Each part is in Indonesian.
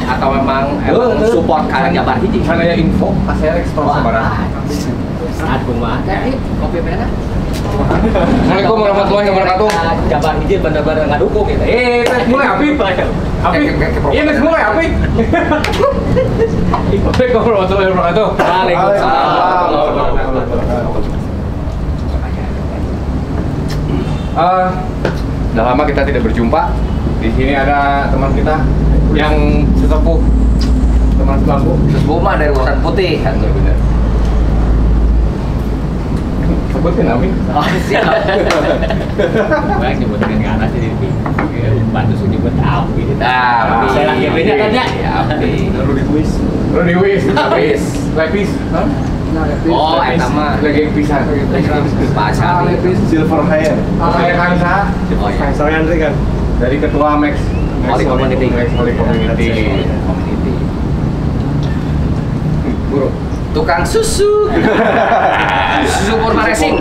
atau memang support karena Jabar hiji? Karena ya info, saya ekspor sebarang. Aduh mah, kopi merah. Assalamualaikum warahmatullahi wabarakatuh. Jabar hiji bener-bener nggak dukung gitu. Mulai api. Iya, mulai api. Assalamualaikum warahmatullahi wabarakatuh. Waalaikumsalam. Udah lama kita tidak berjumpa. Di sini ada teman kita yang sesepuh, teman sebangku. Sesepuh mah dari warna putih. Benar. Sebutin Amin. Oh siap. Banyak nyebutin ke atas jadi bantu nyebut Api. Nah, saya lagi beda kan ya? Api. Rudy Wis. Lepis. Oh, eta mah lagi pisah. Pasar Lepis Silver Hair. Kayak Kansa. Oh iya. Saya Andri kan. Dari ketua Max Community. Buruk. Tukang susu. Susu Kurma Racing.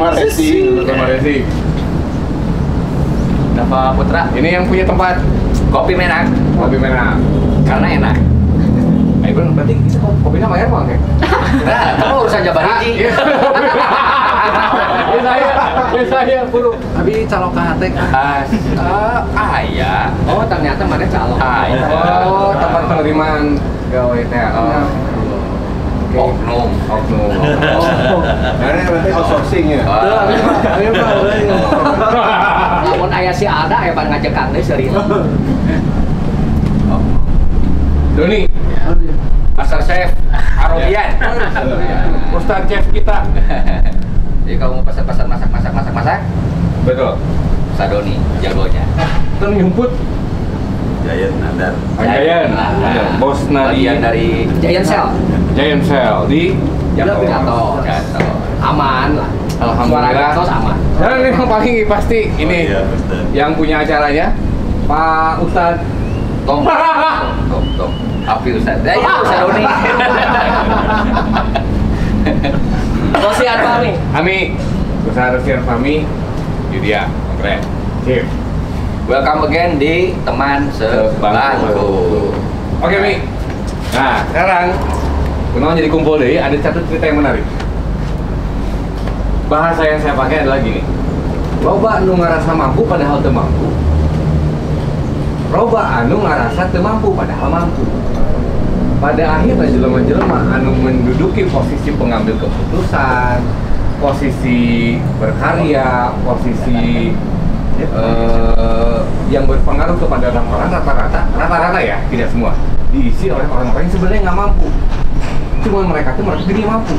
Nava Putra. Ini yang punya tempat Kopi merah. Karena enak. Ayo berarti kita kopinya bayar bang ya? Nah, kamu urusan Jabar hiji. Saya buruk. Abi calon KHT kan? Ya. Oh, ternyata mana calon. Oh, tempat penerimaan gawe teh. Oknum. Karena berarti outsourcing ya. Lamun aya si Alda aya ban ngajekang deui seureun. Doni, Master Chef Arobian. Ustaz chef kita. Jadi kalau mau pesan-pesan masak. Betul. Sadoni jagonya. Ternyumput. Giant Nadar. Giant. Bos Bagian Nadi dari Giant Cell. Giant Cell di Gatot. Aman lah. Alhamdulillah. Suara Gatot aman. Dan yang paling pasti ini Iya, Ustaz. yang punya acaranya Pak Ustadz Tom. Api Ustaz. Ya Sadoni. Rosi Arfami. Ami Ustadz Rosi Arfami Yudia keren. Sip. Welcome again di teman sebangku. Oke Mi. Nah sekarang kenapa jadi kumpul deh? Ada satu cerita yang menarik. Bahasa yang saya pakai adalah gini. Loba anu ngarasa mampu padahal teu mampu. Loba anu ngarasa teu mampu padahal mampu. Pada akhirnya jelema-jelema anu menduduki posisi pengambil keputusan, posisi berkarya, posisi yang berpengaruh kepada orang rata-rata ya, tidak semua diisi oleh orang-orang yang sebenarnya nggak mampu. Cuma mereka tuh merasa diri mampu.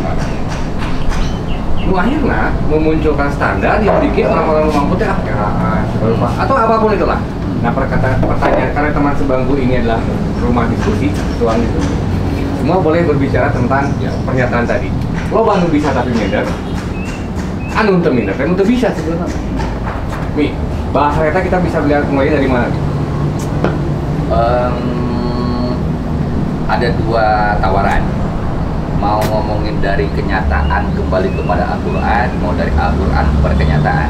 Akhirnya memunculkan standar yang bikin orang-orang mampu teh atau apapun itulah. Nah pertanyaan karena teman sebangku ini adalah rumah diskusi, ruang diskusi. Semua boleh berbicara tentang pernyataan tadi. Lo anu bisa tapi minder, anu teu minder, kan teu bisa sebenarnya. Mi, bahasa kita bisa lihat mulai dari mana? Ada dua tawaran. Mau ngomongin dari kenyataan kembali kepada Al-Quran, mau dari Al-Quran kepada kenyataan.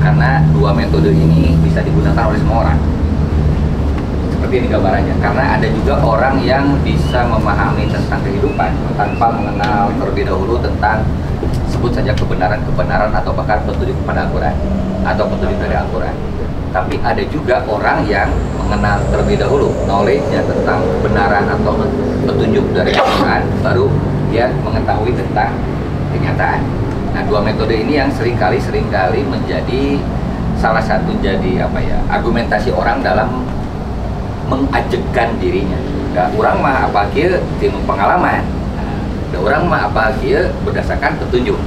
Karena dua metode ini bisa digunakan oleh semua orang. Seperti ini gambarannya. Karena ada juga orang yang bisa memahami tentang kehidupan tanpa mengenal terlebih dahulu tentang sebut saja kebenaran atau bahkan petunjuk kepada Al-Quran atau petunjuk dari Al-Quran. Tapi ada juga orang yang mengenal terlebih dahulu knowledge-nya tentang kebenaran atau petunjuk dari Al-Quran, baru dia mengetahui tentang kenyataan. Nah, dua metode ini yang seringkali menjadi salah satu jadi argumentasi orang dalam mengajekkan dirinya. Da urang mah apa kieu tinu pengalaman. Da urang mah apa kieu berdasarkan petunjuk.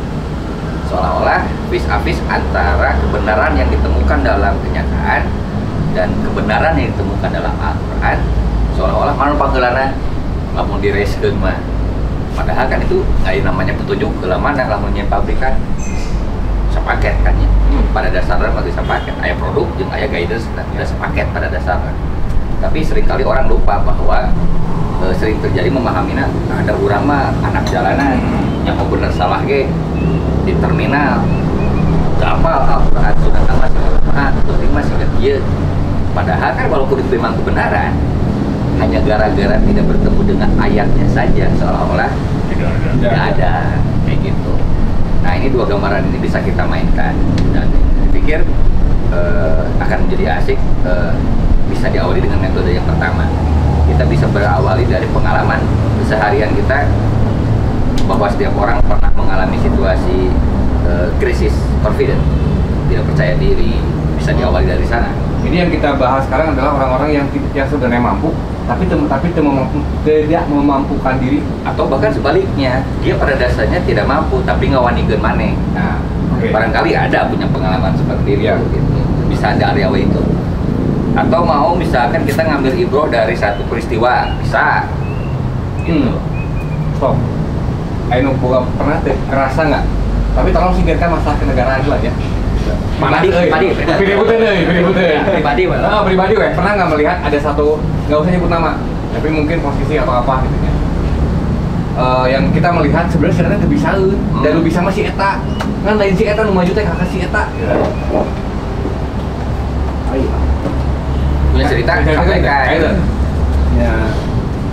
Seolah-olah vis-a-vis antara kebenaran yang ditemukan dalam kenyataan dan kebenaran yang ditemukan dalam Al-Quran, seolah-olah mana panggeulana lamun direskeun mah. Padahal kan itu nggak namanya petunjuk kelaman yang lamun nyen pabrikan sepaket kan ya. Pada dasarnya masih sepaket, aya produk jeung aya guidance dan tidak sepaket pada dasarnya. Tapi seringkali orang lupa bahwa sering terjadi memahaminya ada urang mah anak jalanan yang mau bener salah ge di terminal gapal Al-Quran sudah tamat atau terima sih dia. Padahal kan walaupun diterima kebenaran hanya gara-gara tidak bertemu dengan ayatnya saja seolah-olah tidak ada kayak gitu. Nah ini dua gambaran ini bisa kita mainkan dan saya pikir akan menjadi asik. Bisa diawali dengan metode yang pertama. Kita bisa berawali dari pengalaman keseharian kita bahwa setiap orang pernah mengalami situasi krisis confidence, tidak percaya diri, bisa diawali dari sana. Ini yang kita bahas sekarang adalah orang-orang yang sebenarnya mampu tapi tidak memampukan diri, Atau bahkan sebaliknya, dia pada dasarnya tidak mampu tapi ngawanikeun maneh. Nah, barangkali ada punya pengalaman seperti itu. Iya. Gitu. Bisa ada area itu. Atau mau misalkan kita ngambil ibroh dari satu peristiwa, bisa. Gitu. Stop. Ayo pernah kerasa nggak? Tapi tolong singkirkan masalah kenegaraan lah ya. Pribadi. Pribadi, pribadi weh. Pernah nggak melihat ada satu, nggak usah nyebut nama, tapi mungkin posisi atau apa gitu ya. Yang kita melihat sebenarnya bisa dan lu bisa masih eta. Kan lain si eta nu maju teh kakak si eta. Ayo. Punya cerita, sampaikan. Ya,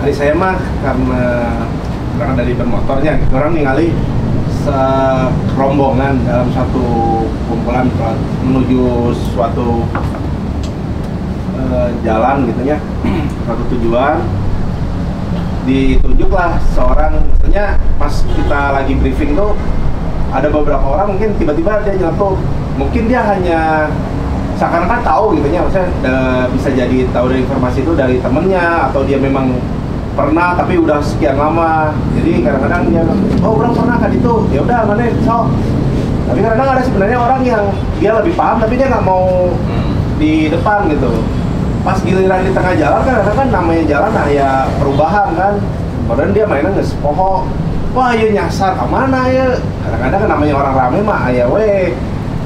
hari saya mah karena berangkat dari bermotornya, orang ningali serombongan dalam satu kumpulan menuju suatu jalan gitu ya, suatu tujuan. Ditunjuklah seorang, misalnya pas kita lagi briefing tuh ada beberapa orang mungkin tiba-tiba dia nyeletuk, mungkin dia hanya seakan-akan tahu gitu ya, maksudnya bisa jadi tahu dari informasi itu dari temennya atau dia memang pernah tapi udah sekian lama. Jadi kadang-kadang dia, oh orang pernah kan itu, ya udah mana so. Tapi kadang-kadang ada sebenarnya orang yang dia lebih paham tapi dia nggak mau di depan gitu. Pas giliran di tengah jalan kan kadang-kadang namanya jalan ya perubahan kan. Padahal dia mainnya nggak sepoho. Wah ya nyasar kemana ya? Kadang-kadang kan namanya orang rame mah ya weh.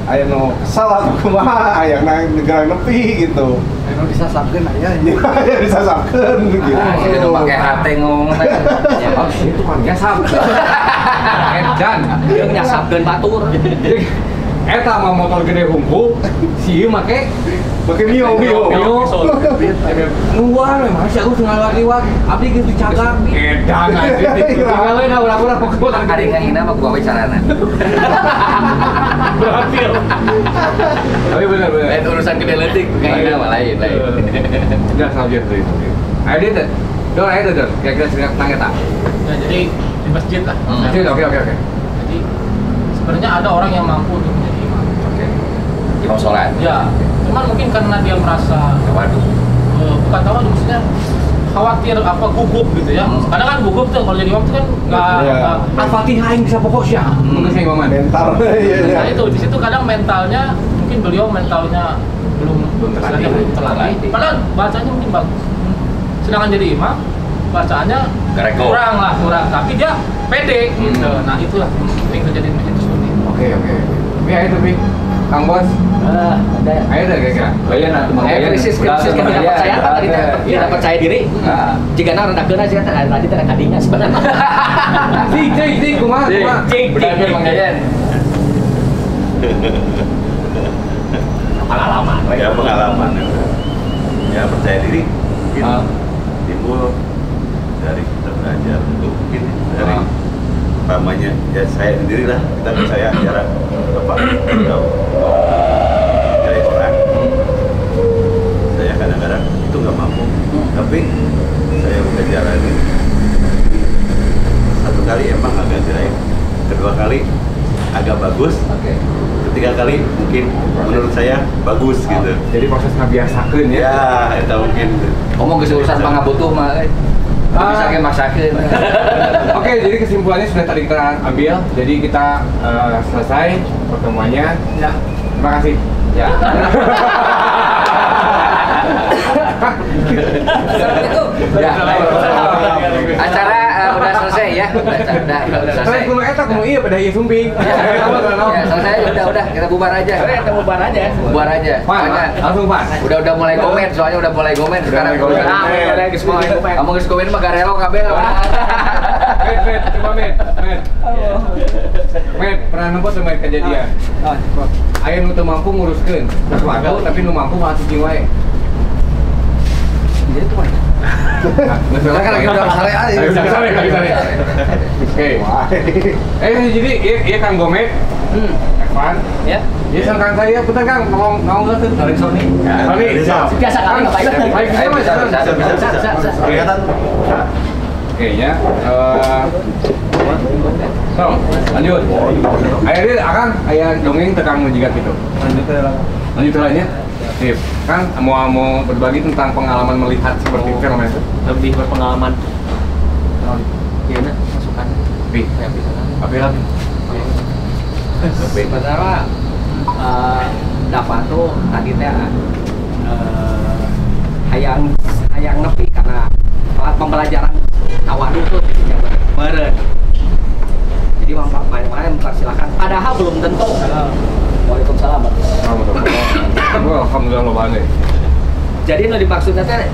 Ayo no kesal atau kumaha, ayo naik negara nepi gitu. Ayo bisa sabkeun aya. Ya bisa sabkeun gitu. Itu pakai hati ngomong. Itu kan nyasap. Dan Dia nyasapkeun batur. eta mah motor gede hungkul, si ieu make mio. Nuan we mah sia geus ngaliwat, abdi geus dicagak. Edan aja. Tinggalin urang-urang pokok Ada yang ngina mah gua bicarana. berhasil. Tapi benar. Lain urusan gede leutik, ngina mah lain. Udah saja tuh. Ayo dia tuh. Ayo tuh. Kira-kira cerita tentang eta. Ya, jadi di masjid lah. Oke. Jadi sebenarnya ada orang yang mampu untuk menjadi imam. Imam sholat. Ya, cuman mungkin karena dia merasa Waduh. bukan tahu maksudnya khawatir apa gugup gitu ya. Kadang kan gugup tuh kalau jadi imam tuh kan nggak. Al-Fatihah yang bisa pokok sih. Mungkin saya imaman. Mental. Nah itu di situ kadang mentalnya mungkin beliau mentalnya belum terlatih. terlatih. Padahal bacanya mungkin bagus. Sedangkan jadi imam bacaannya Gareko. kurang, tapi dia pede gitu. Nah itulah penting terjadi di masjid seperti itu. Oke. Tapi ayo tuh, Kang Bos. Ayo dah kira-kira. Bayan atuh mah. Krisis kan tidak percaya kan kita tidak percaya diri. Jika na rendakeun aja tadi teh kadinya sebenarnya. Cik, kumaha. Benar Bang Yayan. Pengalaman. Ya pengalaman. Ya percaya diri mungkin timbul dari kita belajar itu mungkin dari utamanya ya saya sendirilah kita percaya jarak bapak dari orang. Saya kadang-kadang itu nggak mampu, tapi saya udah jalanin. Satu kali emang agak jelek, kedua kali agak bagus, ketiga kali mungkin menurut saya bagus gitu. Jadi proses ngabiasakeun ya. Ya, itu mungkin. Ngomong ke urusan pangabutuh mah. Bisa maksakeun. Oke, jadi kesimpulannya sudah tadi kita ambil. Jadi kita selesai pertemuannya. Ya. Terima kasih. Ya. Ya. Acara udah selesai ya. Udah Saya selesai. kudu eta kudu ieu pada ieu sumping. Ya, selesai udah kita bubar aja. Kita bubar aja. Bubar aja. Soalnya Langsung pas. udah mulai komen, soalnya udah mulai komen sekarang. mulai komen. Udah geus mulai komen. Kamu geus komen mah garelo kabeh. Met, coba Met, pernah nembus sama kejadian. Aya nu teu mampu nguruskeun sesuatu tapi nu mampu mah cicing wae. Jadi tuh Nggak Kan lagi udah sare aja. lagi sare. Oke. Jadi iya Kang Gomek. Evan. Ya. Iya sang Kang saya, punten Kang, mau nggak tuh? Dari Sony. Sony. Biasa kali ngapain? Baik, Bisa. Kelihatan. Oke ya. So, lanjut. Akhirnya akan ayah dongeng tentang mujigat gitu. Lanjut lainnya. Sip. Kan mau berbagi tentang pengalaman melihat seperti fenomena itu. Lebih berpengalaman. Iya, masukan. Pi. Apa? Sebenarnya dapat tuh tadi teh hayang nepi karena pembelajaran awal itu meren. Jadi main silakan. Padahal belum tentu. Waalaikumsalam. Alhamdulillah lo balik. Jadi nu dimaksudnya teh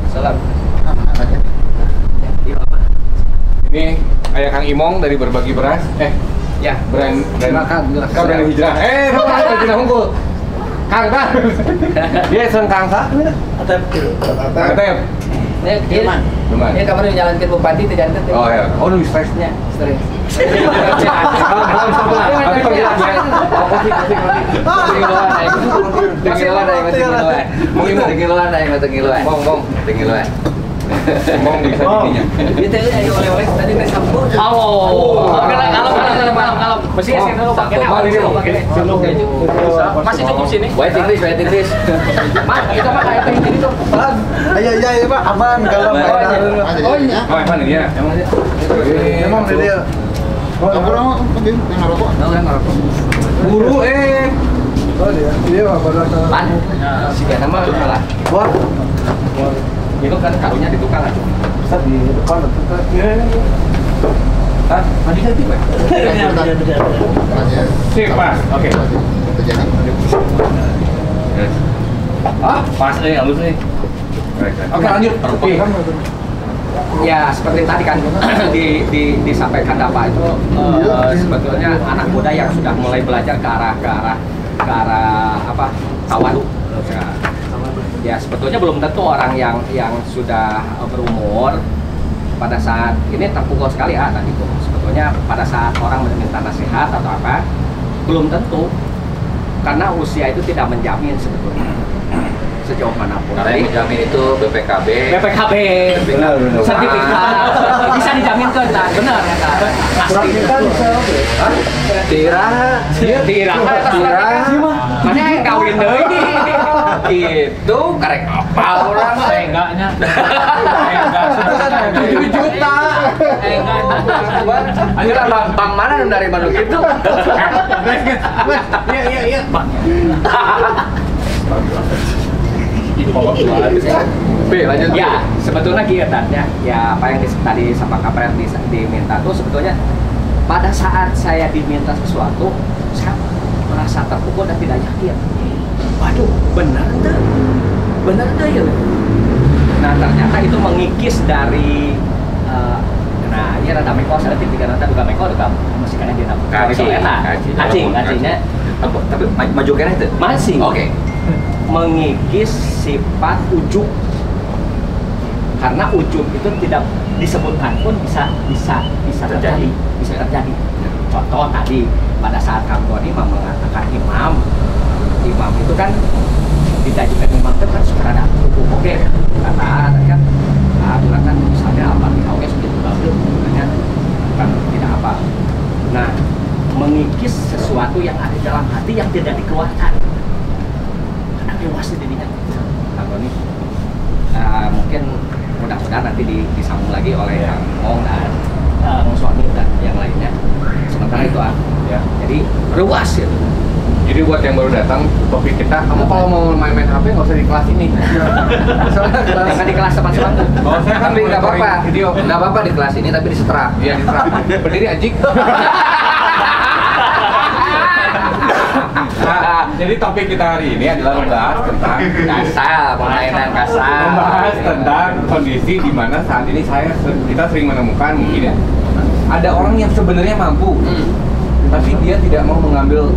salam. Ini ayah Kang Imong dari Berbagi Beras. Ya, brand Silakan. Kau dari hijrah. Kau tidak unggul. Kang Kang. Dia sen Kang Sa. Atep. ini Cuman. ini kamar menjalankan bupati tidak ada. Oh ya. Oh lu stresnya. Stres. Imong bisa giginya. Dia tadi ayo oleh-oleh tadi teh sampur. Kalau mesti sih dulu pakai masih cukup sini. White English. Mas, itu mah kayak ini tuh. Iya Pak, aman kalau Oh iya. Oh Evan ini ya. Emang dia. Guru Oh dia apa Pan, si Gana mah kalah. Wah, Itu kan karunya di tukang aja. bisa di depan itu kan. Hah? Mandi kan tiba. Sip, Mas. Oke. Ah, pas halus nih. Oke, lanjut. Oke. Ya seperti tadi kan disampaikan Bapak itu sebetulnya anak muda yang sudah mulai belajar ke arah apa tawadu. Ya sebetulnya belum tentu orang yang sudah berumur pada saat ini terpukul sekali tadi itu. Sebetulnya pada saat orang meminta nasihat atau apa belum tentu karena usia itu tidak menjamin sebetulnya sejauh manapun. Karena yang menjamin itu BPKB. BPKB, Benar. sertifikat bisa dijaminkan, benar ya kan? Tira, mana yang kawin deh itu karek apa orang? Enggaknya. Enggak 7 juta. Enggak. Bang mana dari Bandung itu? Iya. Lanjut. Ya, sebetulnya giatannya ya apa yang tadi sama Kapret diminta tuh sebetulnya pada saat saya diminta sesuatu saya merasa terpukul dan tidak yakin. Waduh, benar ya. Nah ternyata itu mengikis dari nah ini rada meko saya tiga rada juga meko juga masih kena dia acingnya Tapi maju kena itu. masih Oke. mengikis sifat ujub karena ujub itu tidak disebutkan pun bisa terjadi. Contoh tadi pada saat Kang Tony mengatakan imam itu kan didajikan imam itu kan suka ada oke kata kan aturan kan misalnya apa oke sudah bagus kan tidak apa. Nah mengikis sesuatu yang ada dalam hati yang tidak dikeluarkan karena dewasa dirinya Kang Tony mungkin mudah-mudahan nanti disambung lagi oleh Kang Mong dan Kang Suami dan yang lainnya sementara itu Ya. jadi luas ya. Jadi buat yang baru datang, topik kita, kamu kalau mau main-main HP nggak usah di kelas ini. Soalnya Jangan di kelas teman-teman. Oh, saya kan Tapi nggak apa-apa. Video. Nggak apa-apa di kelas ini tapi disetrap. Iya, berdiri anjing. Nah, jadi topik kita hari ini adalah membahas tentang Kasar, permainan kasar. membahas tentang kondisi di mana saat ini kita sering menemukan mungkin ya ada orang yang sebenarnya mampu, tapi dia tidak mau mengambil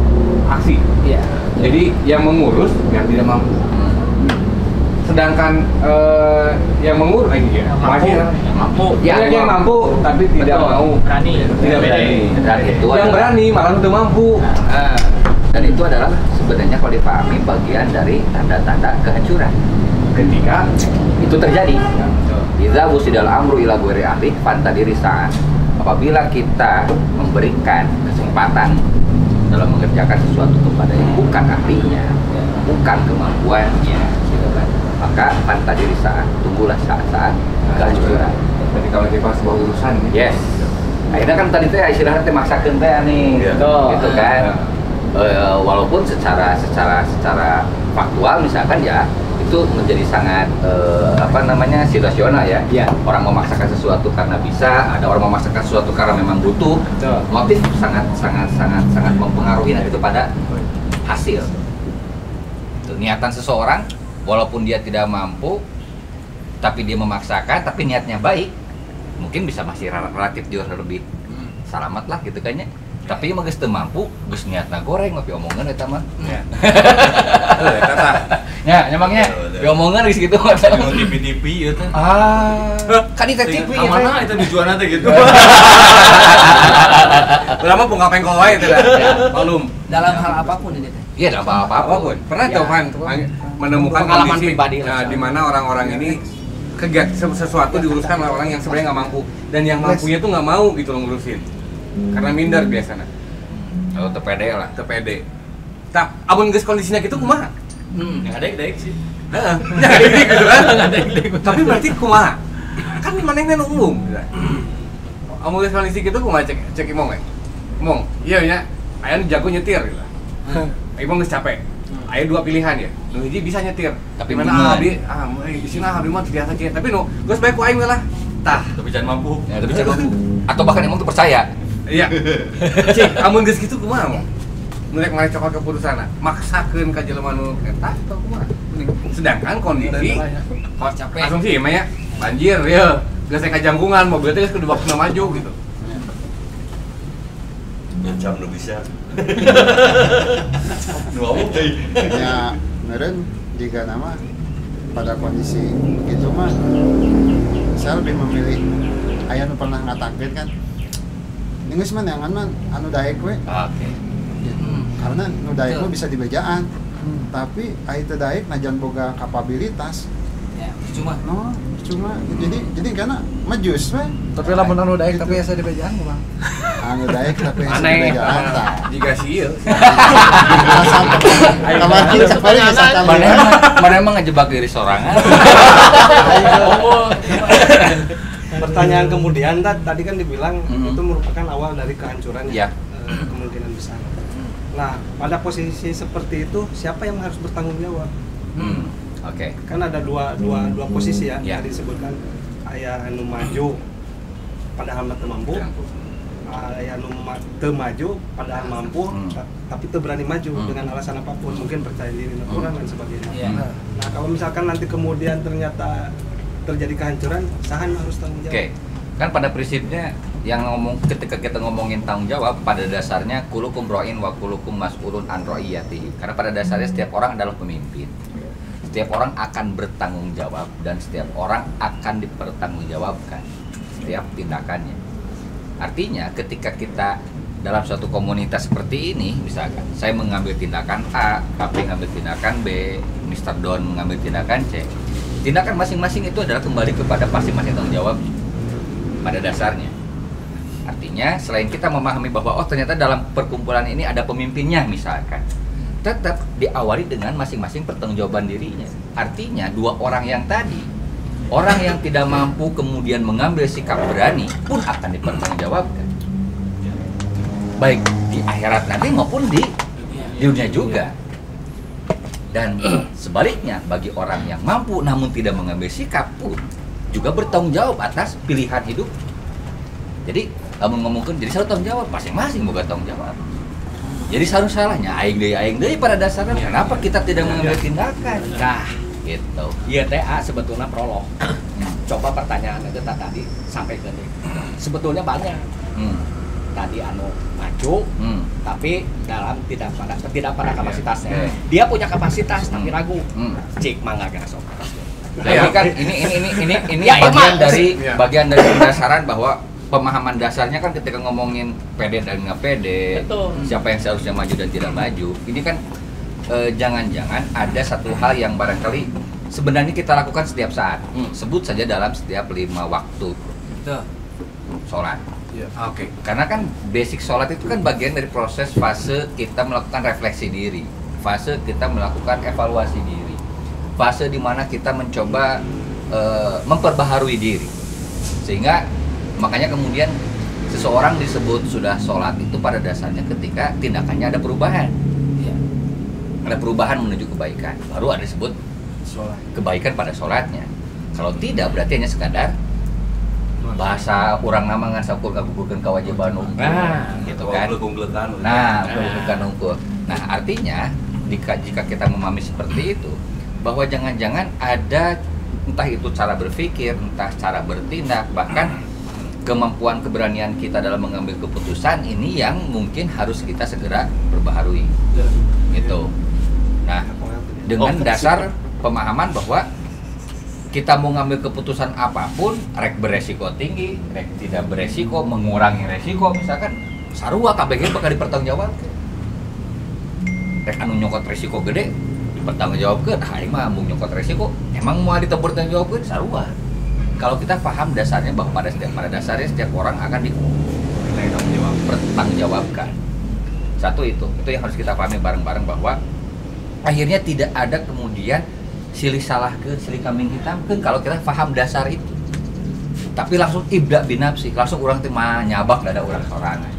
aksi. Iya. Jadi yang mengurus yang tidak mampu. sedangkan yang mengurus ya masih mampu. yang mampu tapi tidak Betul. mau Berani. tidak berani. Dan itu Yang adalah- berani malah udah mampu. dan itu adalah sebenarnya kalau dipahami bagian dari tanda-tanda kehancuran. Ketika Itu terjadi. Idza wusidal amru ila ghairi ahli fantadiri sa'at. Apabila kita memberikan kesempatan dalam mengerjakan sesuatu kepada yang bukan ahlinya, bukan kemampuannya, gitu kan, maka fantadiri sa'at, tunggulah saat-saat kehancuran. ketika lagi pas sebuah urusan Yes. Akhirnya kan tadi teh istirahat teh maksakeun teh nih, Iya. gitu kan. Walaupun secara faktual misalkan ya itu menjadi sangat situasional ya. Iya. Orang memaksakan sesuatu karena bisa, ada orang memaksakan sesuatu karena memang butuh. Betul. Motif sangat mempengaruhi nanti kepada hasil. Tuh, niatan seseorang walaupun dia tidak mampu tapi dia memaksakan tapi niatnya baik, mungkin bisa masih relatif jauh lebih selamat lah gitu kayaknya. Tapi emang geus teu mampu, geus niatna goreng ngopi omongan eta mah. ya. Ya, emangnya diomongan geus gitu. Mau TV ya teh. Kan itu TV ya. Mana itu tujuannya teh gitu. Lama pun ngapain kau wae teh. Malum. Dalam hal apapun ini teh. Iya, enggak apa-apa. Apapun. Pernah Ya, tuh Pan menemukan pengalaman kondisi pribadi lah. di mana orang-orang ini sesuatu diuruskan oleh orang yang sebenarnya nggak mampu dan yang mampunya tuh nggak mau gitu loh ngurusin karena minder biasanya Oh, tepede lah. tepede. Tak, abun geus kondisinya gitu kumaha? Yang ada daik sih. Heeh. Jadi gitu kan. Tapi berarti kumaha? Kan manehna nu umum. Amun geus kondisi gitu kumaha cek Imong we. Imong, iya nya aya nu jago nyetir gitu. Imong geus capek. Aya dua pilihan ya. Nu hiji bisa nyetir, Tapi mana bener. abdi di sini abdi mah biasa kieu. Tapi nu geus bae ku aing we lah. Tah, Tapi jangan mampu. Ya, tapi saya mampu. Atau bahkan emang tuh percaya. iya. Cik, amun geus kitu kumaha mong? Mulai kemarin cokot keputusan maksakeun ka jelema nu eta atau kumaha? Sedangkan kondisi Kalau capek. asumsi mah ya banjir ya geus aya kajangkungan mobil teh geus kudu baktuna maju gitu. Jam lu bisa. Dua teh. Ya, meren jika nama pada kondisi begitu mah saya lebih memilih aya nu pernah ngatakeun kan geus mah neangan mah anu daek we Oke. karena nu daek mah bisa dibejaan tapi aya teu daek najan boga kapabilitas Ya, cuma cuma jadi karena majus we Tapi lamun anu daek tapi asa dibejaan ku, Bang. anu daek tapi bisa Aneh. dibejaan tah Jika sih ieu. kamar kita paling misalkan Mana emang ngejebak diri sorangan. Pertanyaan kemudian tadi kan dibilang Mhm. itu merupakan awal dari kehancuran Ya. kemungkinan besar. Nah, pada posisi seperti itu siapa yang harus bertanggung jawab? Oke. Kan ada dua posisi ya, Ya. tadi disebutkan aya anu maju padahal teu mampu. Aya anu teu maju padahal mampu tapi teu berani maju dengan alasan apapun, mungkin percaya diri kurang dan sebagainya. Iya. Nah, kalau misalkan nanti kemudian ternyata terjadi kehancuran, sahan harus tanggung jawab. Oke. Kan pada prinsipnya yang ketika kita ngomongin tanggung jawab pada dasarnya kulukum ra'in wa kulukum mas'ulun an ra'iyati. Karena pada dasarnya setiap orang adalah pemimpin. Setiap orang akan bertanggung jawab dan setiap orang akan dipertanggungjawabkan setiap tindakannya. Artinya ketika kita dalam suatu komunitas seperti ini, misalkan saya mengambil tindakan A, Papi mengambil tindakan B, Mr. Don mengambil tindakan C. Tindakan masing-masing itu adalah kembali kepada masing-masing tanggung jawab pada dasarnya. Artinya selain kita memahami bahwa oh ternyata dalam perkumpulan ini ada pemimpinnya misalkan, tetap diawali dengan masing-masing pertanggungjawaban dirinya. Artinya dua orang yang tadi, orang yang tidak mampu kemudian mengambil sikap berani pun akan dipertanggungjawabkan. Baik di akhirat nanti maupun di dunia juga. Dan sebaliknya bagi orang yang mampu namun tidak mengambil sikap pun juga bertanggung jawab atas pilihan hidup. Jadi ngomongkan jadi selalu tanggung jawab masing-masing bukan tanggung jawab. Jadi selalu salahnya aing deui pada dasarnya kenapa kita tidak mengambil tindakan? Nah, Gitu. iya teh sebetulnya prolog. Coba pertanyaan itu tadi sampai ke ini. Sebetulnya banyak. Tadi anu maju, tapi dalam tidak pada kapasitasnya. Dia punya kapasitas tapi ragu. Cik mangga gak sok. Ini kan ini Ya, bagian emang. dari Ya. bagian dari pendasaran bahwa pemahaman dasarnya kan ketika ngomongin pede dan nggak pede, Betul. siapa yang seharusnya maju dan tidak maju. Ini kan jangan-jangan ada satu hal yang barangkali sebenarnya kita lakukan setiap saat. Sebut saja dalam setiap 5 waktu Betul. sholat. Oke. Karena kan basic sholat itu kan bagian dari proses fase kita melakukan refleksi diri, fase kita melakukan evaluasi diri, fase dimana kita mencoba memperbaharui diri. Sehingga makanya kemudian seseorang disebut sudah sholat itu pada dasarnya ketika tindakannya ada perubahan. Iya. Ada perubahan menuju kebaikan, baru ada disebut kebaikan pada sholatnya. Kalau tidak berarti hanya sekadar bahasa orang nama ngan sakur kagugukeun kewajiban unggul, gitu kan. Nah, bukan unggul. Nah, artinya jika kita memahami seperti itu, bahwa jangan-jangan ada entah itu cara berpikir, entah cara bertindak, bahkan kemampuan keberanian kita dalam mengambil keputusan ini yang mungkin harus kita segera perbaharui. Gitu. Nah, dengan dasar pemahaman bahwa kita mau ngambil keputusan apapun, rek beresiko tinggi, rek tidak beresiko, mengurangi resiko, misalkan sarua KBG bakal dipertanggungjawabkan. Rek anu nyokot resiko gede dipertanggungjawabkan, aing mah mau nyokot resiko, emang mau dipertanggungjawabkan sarua. Kalau kita paham dasarnya bahwa pada dasarnya setiap orang akan dipertanggungjawabkan. Satu itu yang harus kita pahami bareng-bareng bahwa akhirnya tidak ada kemudian silih salah ke silih kambing hitam kan kalau kita paham dasar itu. Tapi langsung ibda binafsi, langsung orang teh nyabak dada orang sorangan.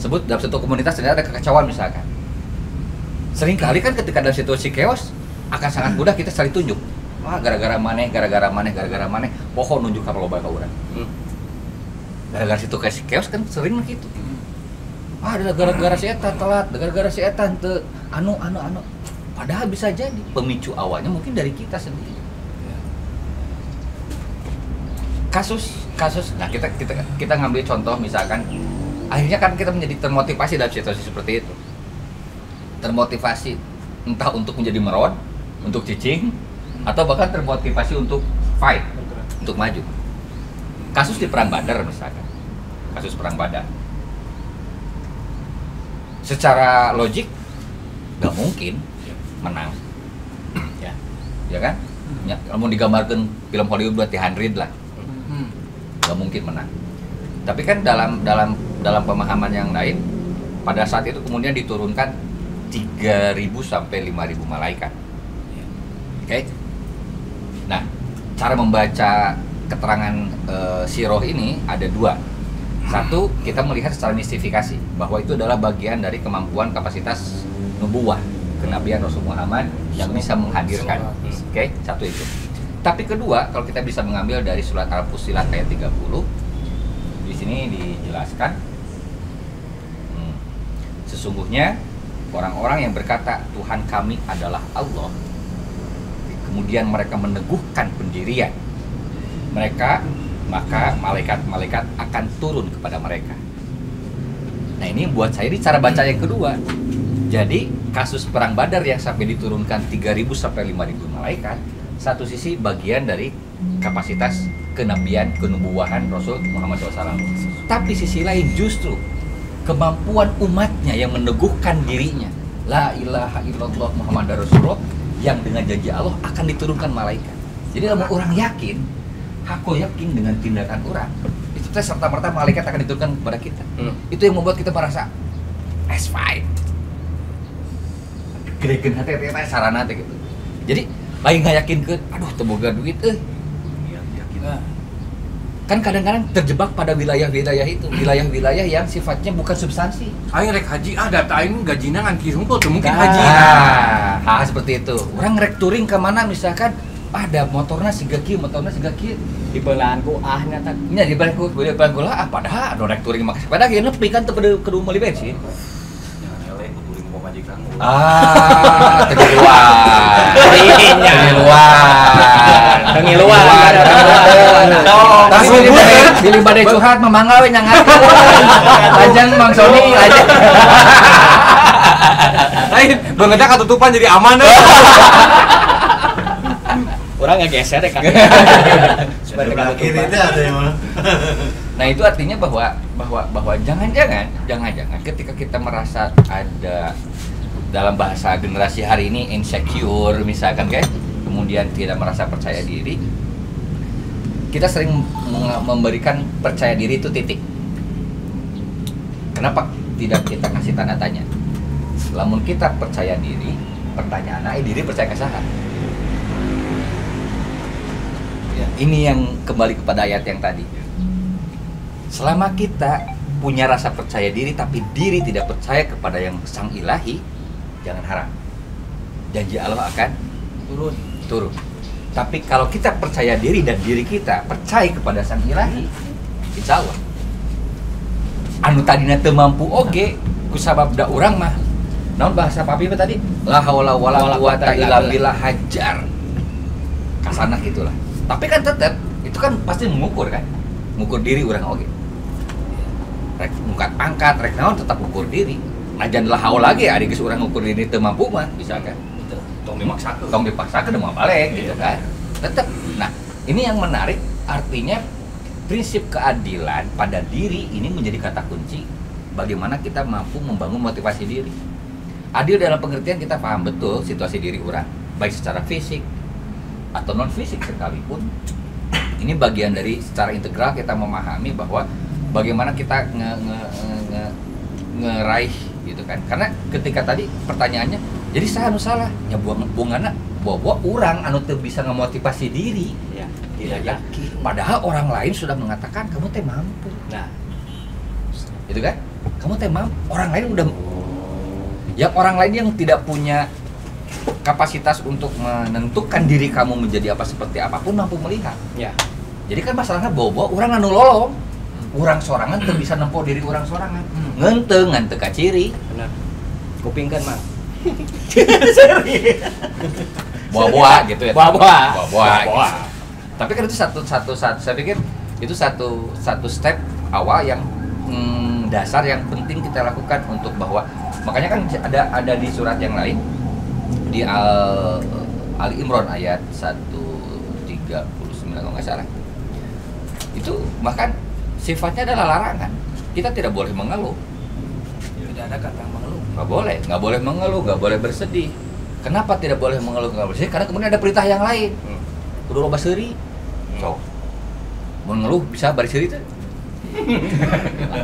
Sebut dalam satu komunitas ternyata ada kekacauan misalkan. Seringkali kan ketika dalam situasi chaos akan sangat mudah kita saling tunjuk. Wah, gara-gara maneh, pohon nunjuk ka loba ka urang. Gara-gara situ chaos kan sering gitu. Wah, gara-gara si eta telat, gara-gara si eta teu anu. Padahal bisa jadi pemicu awalnya mungkin dari kita sendiri. Kasus, nah kita ngambil contoh misalkan, akhirnya kan kita menjadi termotivasi dalam situasi seperti itu. Termotivasi entah untuk menjadi meron, untuk cicing, atau bahkan termotivasi untuk fight, untuk maju. Kasus di Perang Badar misalkan, kasus Perang Badar. Secara logik, nggak mungkin menang, ya kan? Ya, kalau digambarkan film Hollywood berarti 100 lah, nggak mungkin menang. Tapi kan dalam pemahaman yang lain, pada saat itu kemudian diturunkan 3.000 sampai 5.000 malaikat. Oke? Nah, cara membaca keterangan siroh ini ada dua. Satu, kita melihat secara mistifikasi bahwa itu adalah bagian dari kemampuan kapasitas nubuwah, kenabian Rasul Muhammad yang bisa menghadirkan. Oke, satu itu. Tapi kedua, kalau kita bisa mengambil dari surat Al-Fussilat ayat 30, di sini dijelaskan sesungguhnya orang-orang yang berkata Tuhan kami adalah Allah, kemudian mereka meneguhkan pendirian mereka, maka malaikat-malaikat akan turun kepada mereka. Nah, ini buat saya ini cara baca yang kedua. Jadi kasus Perang Badar yang sampai diturunkan 3.000 sampai 5.000 malaikat, satu sisi bagian dari kapasitas kenabian, kenubuwahan Rasul Muhammad SAW. Tapi sisi lain justru kemampuan umatnya yang meneguhkan dirinya, la ilaha illallah Muhammad Rasulullah, yang dengan janji Allah akan diturunkan malaikat. Jadi kalau orang yakin, aku yakin dengan tindakan orang, itu serta-merta malaikat akan diturunkan kepada kita. Itu yang membuat kita merasa let's fight. Gedekeun hati eta sarana teh gitu. Jadi lain ngayakinkeun, aduh teu boga duit Kan kadang-kadang terjebak pada wilayah-wilayah itu, wilayah-wilayah yang sifatnya bukan substansi. Aing rek haji, data aing gajina ngan kieu hungkul, teu mungkin haji. Nah, seperti itu. Orang rek touring ke mana misalkan ada motornya siga kieu, Di belahanku nya tak. Nya di belahanku lah, padahal ada rek touring make sepeda kieu nepi kan teu kudu meuli bensin. Tengiluan. Pilih badai curhat memangga we nyangatkeun. Lajang Mang Sony lajang. Lain, beungeutna katutupan jadi aman. Orang ngegeser ya kan. Sebelah kiri itu ada yang mana? Nah itu artinya bahwa jangan-jangan ketika kita merasa ada dalam bahasa generasi hari ini insecure misalkan kan, kemudian tidak merasa percaya diri, kita sering memberikan percaya diri itu titik. Kenapa tidak kita kasih tanda tanya? Lamun kita percaya diri, pertanyaan diri percaya kesahan. Ya, ini yang kembali kepada ayat yang tadi. Selama kita punya rasa percaya diri tapi diri tidak percaya kepada yang sang ilahi, jangan harap janji Allah akan turun. Tapi kalau kita percaya diri dan diri kita percaya kepada sang ilahi, insya Allah anu tadina teu mampu oge kusabab da urang mah naon bahasa papi apa tadi, la haula wala quwata illa billah hajar kasana gitulah. Tapi kan tetap itu kan pasti mengukur kan, mengukur diri urang oge, rek ngangkat pangkat rek naon tetap ukur diri. Najan lah haul lagi ari geus urang ngukur diri teu mampu mah bisa kan tong dipaksakeun mau balik gitu kan tetap. Nah ini yang menarik, artinya prinsip keadilan pada diri ini menjadi kata kunci bagaimana kita mampu membangun motivasi diri. Adil dalam pengertian kita paham betul situasi diri orang, baik secara fisik atau non fisik sekalipun. Ini bagian dari secara integral kita memahami bahwa bagaimana kita ngeraih gitu kan. Karena ketika tadi pertanyaannya, jadi saya anu salah ya buangana bahwa orang anu teu bisa ngemotivasi diri ya, tidak yakin. Padahal orang lain sudah mengatakan kamu teh mampu. Nah, itu kan? Kamu teh mampu. Orang lain udah, yang orang lain yang tidak punya kapasitas untuk menentukan diri kamu menjadi apa seperti apapun mampu melihat. Ya. Jadi kan masalahnya bahwa orang anu lolong, orang sorangan teu bisa nempo diri orang sorangan. Ngenteu ka ciri. Benar. Kupingkeun mah. Bawa-bawa gitu ya. Bawa-bawa. Tapi kan itu satu saya pikir itu satu step awal yang dasar yang penting kita lakukan untuk bahwa makanya kan ada di surat yang lain di Ali Imran ayat 139 kalau nggak salah. Itu bahkan sifatnya adalah larangan. Kita tidak boleh mengeluh. Tidak ada kata mengeluh. Nggak boleh mengeluh, nggak boleh bersedih. Kenapa tidak boleh mengeluh, nggak bersedih? Karena kemudian ada perintah yang lain. Kudu loba seuri. So, mengeluh bisa berseuri tuh.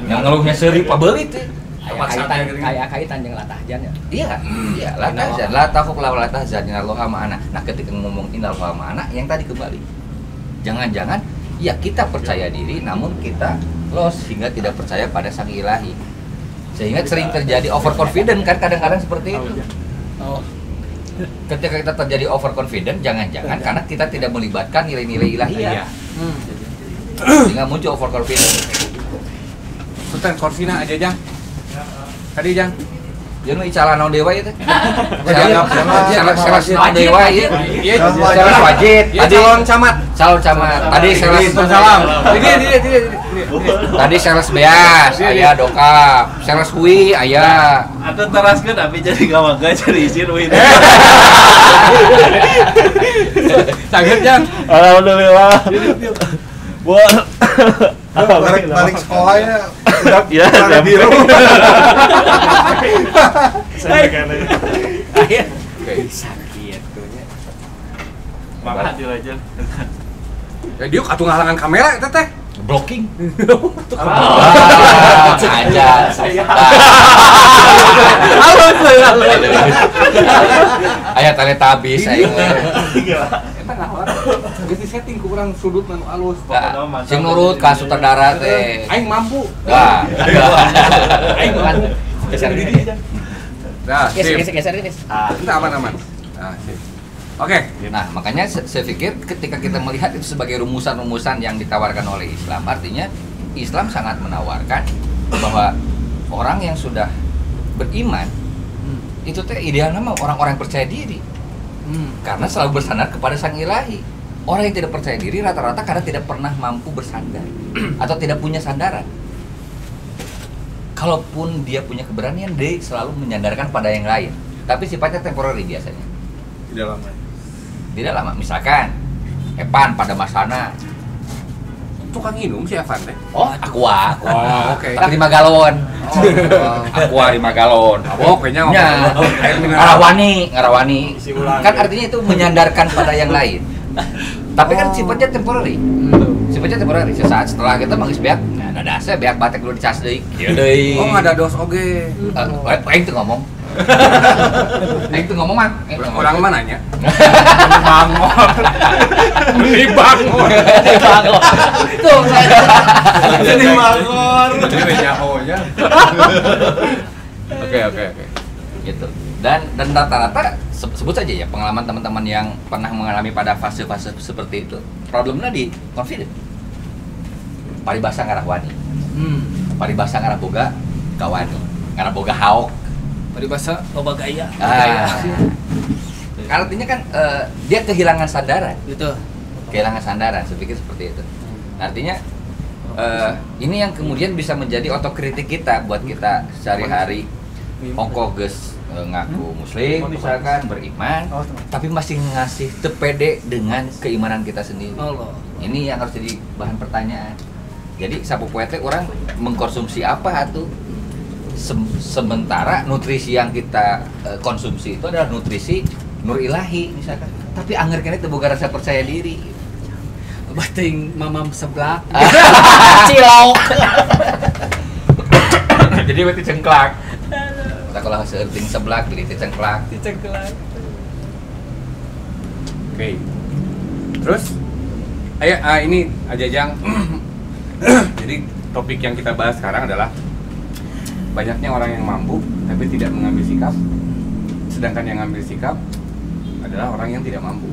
Yang ngeluhnya seuri pabelit tuh. Kayak kaitan dengan latahjan ya. Iya, latahjan. La takhuf la latahjan innallaha ma'ana. Nah, ketika ngomong innallaha ma'ana yang tadi kembali. Jangan-jangan ya kita percaya diri namun kita lost hingga tidak percaya pada sang ilahi. Sehingga sering terjadi overconfident kan kadang-kadang seperti itu. Ketika kita terjadi overconfident, jangan-jangan karena kita tidak melibatkan nilai-nilai ilahiyah. Sehingga muncul overconfident. Punten Corvina aja Jang. Tadi Jang. Jeung icala naon dewa ieu teh? Salah naon dewa ieu. Salah wajib. Calon camat. Tadi sales salam. Ini. Tadi sales beas, aya dokap. Sales hui aya. Atuh teraskeun abi jadi gamaga jadi isin we. Sangat Jang. Alhamdulillah. Balik sekolahnya udah ya biru. Sakit tuh nya. Makasih aja. Ya dia atuh ngalangan kamera eta teh. Blocking. Aja saya. Aya Teletubbies aing. Eta ngawar. Geus disetting ku urang sudut anu alus. Sing nurut ka sutradara teh. Aing mampu. Wah. Aing mampu. Geser di dia. Nah, Geser ini. Itu aman-aman. Nah, sip. Oke. Nah, makanya saya pikir ketika kita melihat itu sebagai rumusan-rumusan yang ditawarkan oleh Islam, artinya Islam sangat menawarkan bahwa orang yang sudah beriman itu teh idealnya mah orang-orang percaya diri. Karena selalu bersandar kepada sang ilahi. Orang yang tidak percaya diri rata-rata karena tidak pernah mampu bersandar atau tidak punya sandaran. Kalaupun dia punya keberanian, dia selalu menyandarkan pada yang lain. Tapi sifatnya temporary biasanya. Tidak lama. Tidak lama. Misalkan Epan pada masana. Tukang minum si Evan teh. Oh, aqua. Oh, oke. Tapi 5 galon. Aqua 5 galon. Oh, kayaknya ngarawani. Kan artinya itu menyandarkan pada yang lain. Tapi kan sifatnya temporary. Sifatnya temporary. Sesaat setelah kita manggis beak, nah dasa beak batek dulu dicas deui. Kieu deui. Oh, ada dos oge. Aing teu ngomong. Aing teu ngomong mah. Orang mana nanya? Di Bangor. Tuh saya. Di Bangor. Ini nyahonya. Oke. Gitu. Dan rata-rata sebut saja ya pengalaman teman-teman yang pernah mengalami pada fase-fase seperti itu. Problemnya di confident. Paribasa ngarah wani. Paribasa ngarah boga kawani. Ngarah boga haok. Paribasa loba gaya. Artinya kan dia kehilangan sandaran. Gitu. Kehilangan sandaran, saya pikir seperti itu. Artinya ini yang kemudian bisa menjadi otokritik kita buat kita sehari-hari. Ongko geus ngaku muslim misalkan beriman, tapi masih ngasih tepede dengan keimanan kita sendiri. Allah. Ini yang harus jadi bahan pertanyaan. Jadi sapu poete orang mengkonsumsi apa atuh? Sementara nutrisi yang kita konsumsi itu adalah nutrisi nur ilahi misalkan. Tapi anger kene teu boga rasa percaya diri. Bating mamam seblak. Cilok. Jadi berarti cengklak. Kita kalau seerting seblak jadi cengklak. Oke. Terus ayo ini aja Jang. Jadi topik yang kita bahas sekarang adalah banyaknya orang yang mampu tapi tidak mengambil sikap, sedangkan yang ngambil sikap adalah orang yang tidak mampu.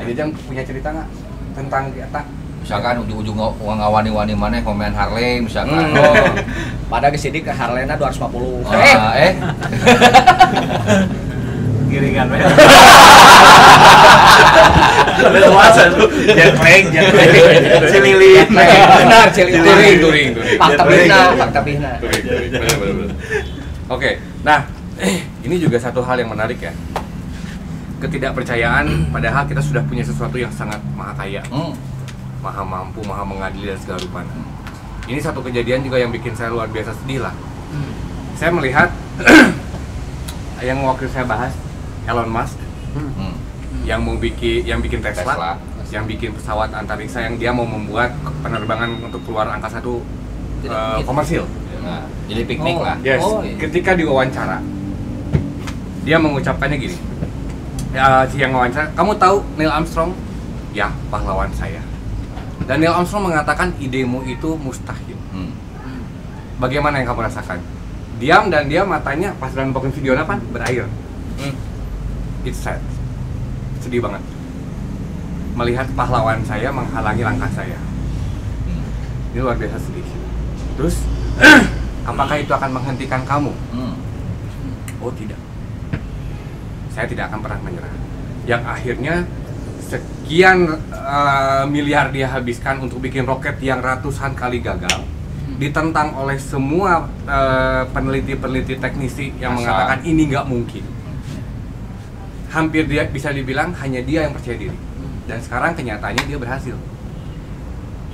Aja Jang punya cerita nggak tentang kita? Misalkan ujung-ujung ngawani-wani mana komen Harley misalkan. Pada kesini ke Harley-na 250. Giringan we. Luas tuh. Jeng, cililit. Benar, cililit. Turing. Fakta bina. Benar. Oke. Nah, ini juga satu hal yang menarik ya. Ketidakpercayaan padahal kita sudah punya sesuatu yang sangat maha kaya. Maha mampu, maha mengadili dan segala rupanya. Ini satu kejadian juga yang bikin saya luar biasa sedih lah. Saya melihat yang waktu saya bahas Elon Musk yang bikin Tesla, yang bikin pesawat antariksa yang dia mau membuat penerbangan untuk keluar angkasa itu komersil. Nah, jadi piknik lah. Yes. Ketika diwawancara, dia mengucapkannya gini. Si yang wawancara, kamu tahu Neil Armstrong? Ya, pahlawan saya. Dan Neil Armstrong mengatakan idemu itu mustahil. Bagaimana yang kamu rasakan? Diam dan dia matanya pas dalam bikin video apa? Berair. It's sad. Sedih banget. Melihat pahlawan saya menghalangi langkah saya. Ini luar biasa sedih. Terus, apakah itu akan menghentikan kamu? Oh tidak. Saya tidak akan pernah menyerah. Yang akhirnya sekian miliar dia habiskan untuk bikin roket yang ratusan kali gagal, ditentang oleh semua peneliti-peneliti teknisi yang mengatakan ini nggak mungkin. Hampir dia bisa dibilang hanya dia yang percaya diri. Dan sekarang kenyataannya dia berhasil.